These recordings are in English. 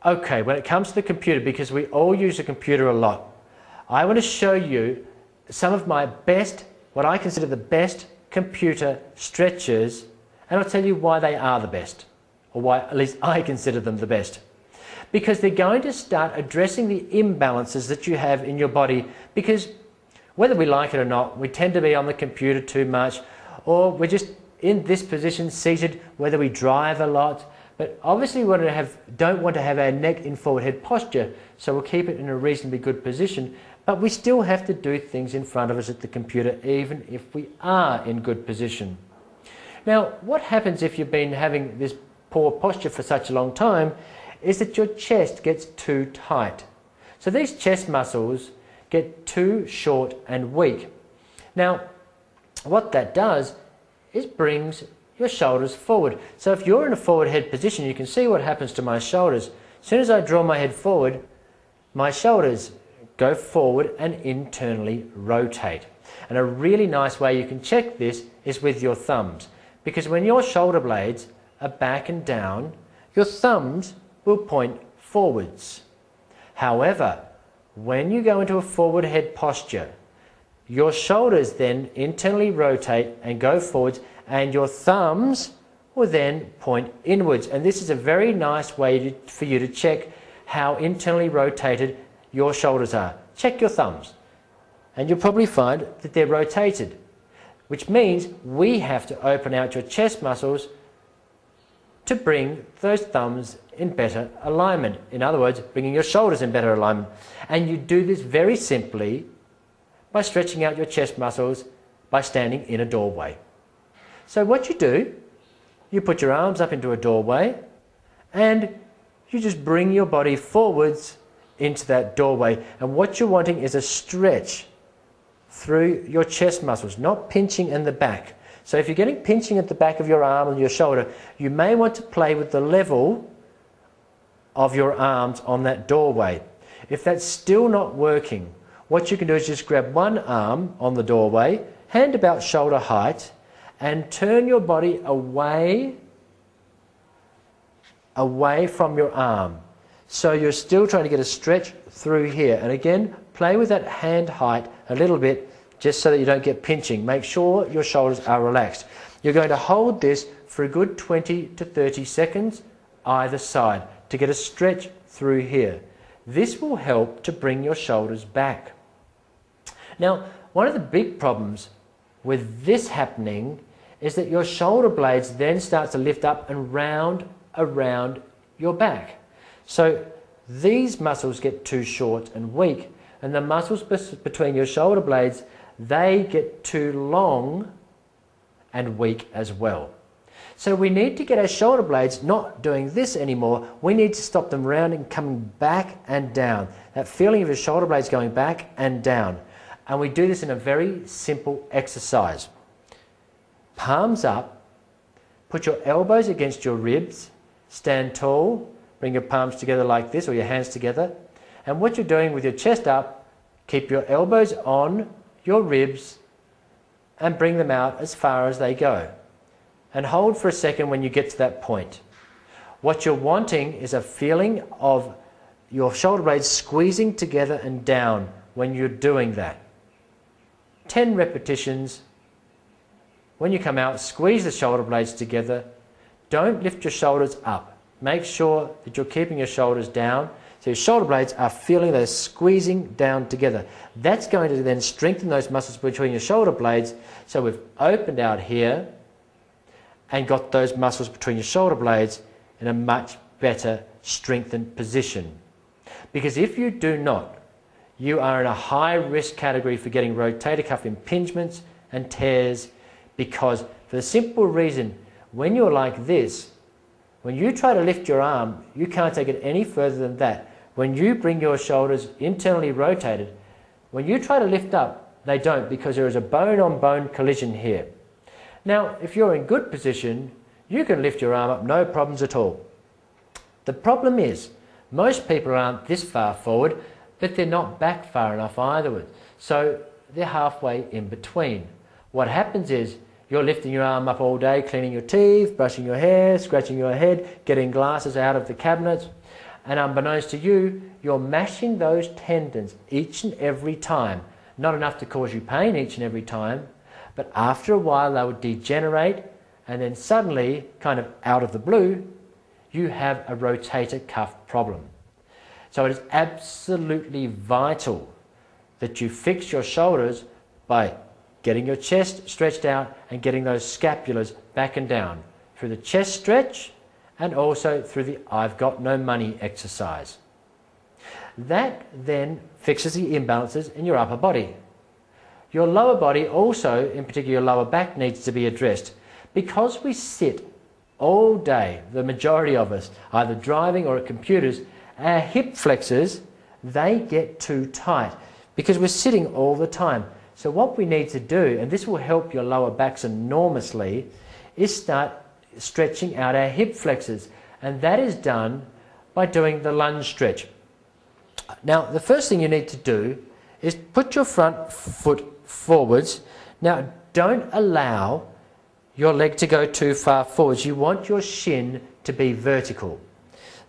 Okay, when it comes to the computer, because we all use the computer a lot, I want to show you some of my best, what I consider the best computer stretches, and I'll tell you why they are the best, or why at least I consider them the best. Because they're going to start addressing the imbalances that you have in your body, because whether we like it or not, we tend to be on the computer too much, or we're just in this position seated, whether we drive a lot. But obviously we don't want to have our neck in forward head posture, so we'll keep it in a reasonably good position, but we still have to do things in front of us at the computer even if we are in good position. Now, what happens if you've been having this poor posture for such a long time is that your chest gets too tight. So these chest muscles get too short and weak. Now, what that does is brings your shoulders forward. So if you're in a forward head position, you can see what happens to my shoulders. As soon as I draw my head forward, my shoulders go forward and internally rotate. And a really nice way you can check this is with your thumbs, because when your shoulder blades are back and down, your thumbs will point forwards. However, when you go into a forward head posture, your shoulders then internally rotate and go forwards, and your thumbs will then point inwards. And this is a very nice way for you to check how internally rotated your shoulders are. Check your thumbs, and you'll probably find that they're rotated, which means we have to open out your chest muscles to bring those thumbs in better alignment. In other words, bringing your shoulders in better alignment. And you do this very simply by stretching out your chest muscles by standing in a doorway. So what you do, you put your arms up into a doorway and you just bring your body forwards into that doorway. And what you're wanting is a stretch through your chest muscles, not pinching in the back. So if you're getting pinching at the back of your arm and your shoulder, you may want to play with the level of your arms on that doorway. If that's still not working, what you can do is just grab one arm on the doorway, hand about shoulder height, and turn your body away from your arm. So you're still trying to get a stretch through here. And again, play with that hand height a little bit, just so that you don't get pinching. Make sure your shoulders are relaxed. You're going to hold this for a good 20 to 30 seconds either side to get a stretch through here. This will help to bring your shoulders back. Now, one of the big problems with this happening is that your shoulder blades then start to lift up and round around your back. So these muscles get too short and weak, and the muscles between your shoulder blades, they get too long and weak as well. So we need to get our shoulder blades not doing this anymore. We need to stop them rounding, coming back and down. That feeling of your shoulder blades going back and down. And we do this in a very simple exercise. Palms up, put your elbows against your ribs, stand tall, bring your palms together like this, or your hands together. And what you're doing with your chest up, keep your elbows on your ribs and bring them out as far as they go. And hold for a second when you get to that point. What you're wanting is a feeling of your shoulder blades squeezing together and down when you're doing that. 10 repetitions. When you come out, squeeze the shoulder blades together. Don't lift your shoulders up. Make sure that you're keeping your shoulders down, so your shoulder blades are feeling those squeezing down together. That's going to then strengthen those muscles between your shoulder blades. So we've opened out here and got those muscles between your shoulder blades in a much better strengthened position. Because if you do not, you are in a high risk category for getting rotator cuff impingements and tears, because for the simple reason, when you're like this, when you try to lift your arm, you can't take it any further than that. When you bring your shoulders internally rotated, when you try to lift up, they don't, because there is a bone-on-bone collision here. Now, if you're in good position, you can lift your arm up, no problems at all. The problem is, most people aren't this far forward, but they're not back far enough either. So they're halfway in between. What happens is, you're lifting your arm up all day, cleaning your teeth, brushing your hair, scratching your head, getting glasses out of the cabinets, And unbeknownst to you, you're mashing those tendons each and every time. Not enough to cause you pain each and every time, but after a while they will degenerate, and then suddenly, kind of out of the blue, you have a rotator cuff problem. So it is absolutely vital that you fix your shoulders by getting your chest stretched out and getting those scapulars back and down through the chest stretch and also through the I've got no money exercise. That then fixes the imbalances in your upper body. Your lower body also, in particular your lower back, needs to be addressed. Because we sit all day, the majority of us, either driving or at computers, our hip flexors, they get too tight because we're sitting all the time. So what we need to do, and this will help your lower backs enormously, is start stretching out our hip flexors. And that is done by doing the lunge stretch. Now, the first thing you need to do is put your front foot forwards. Now, don't allow your leg to go too far forwards. You want your shin to be vertical.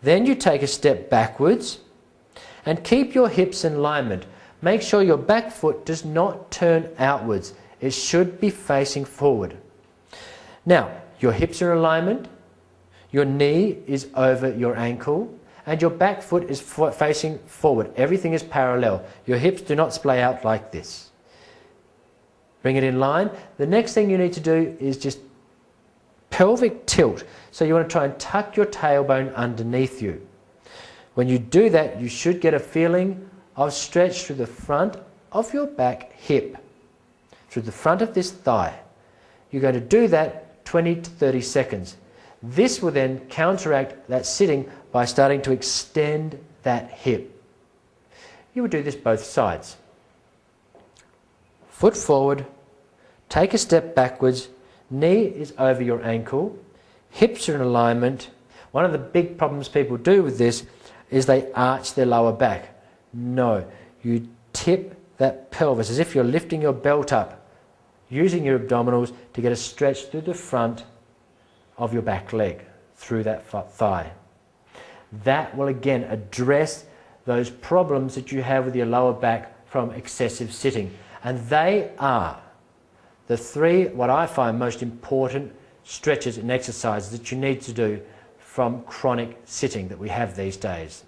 Then you take a step backwards and keep your hips in alignment. Make sure your back foot does not turn outwards. It should be facing forward. Now, your hips are in alignment, your knee is over your ankle, and your back foot is facing forward. Everything is parallel. Your hips do not splay out like this. Bring it in line. The next thing you need to do is just pelvic tilt. So you want to try and tuck your tailbone underneath you. When you do that, you should get a feeling of stretch through the front of your back hip, through the front of this thigh. You're going to do that 20 to 30 seconds. This will then counteract that sitting by starting to extend that hip. You would do this both sides. Foot forward, take a step backwards, knee is over your ankle, hips are in alignment. One of the big problems people do with this is they arch their lower back. No, you tip that pelvis as if you're lifting your belt up, using your abdominals to get a stretch through the front of your back leg, through that thigh. That will again address those problems that you have with your lower back from excessive sitting. And they are the three, what I find most important stretches and exercises that you need to do from chronic sitting that we have these days.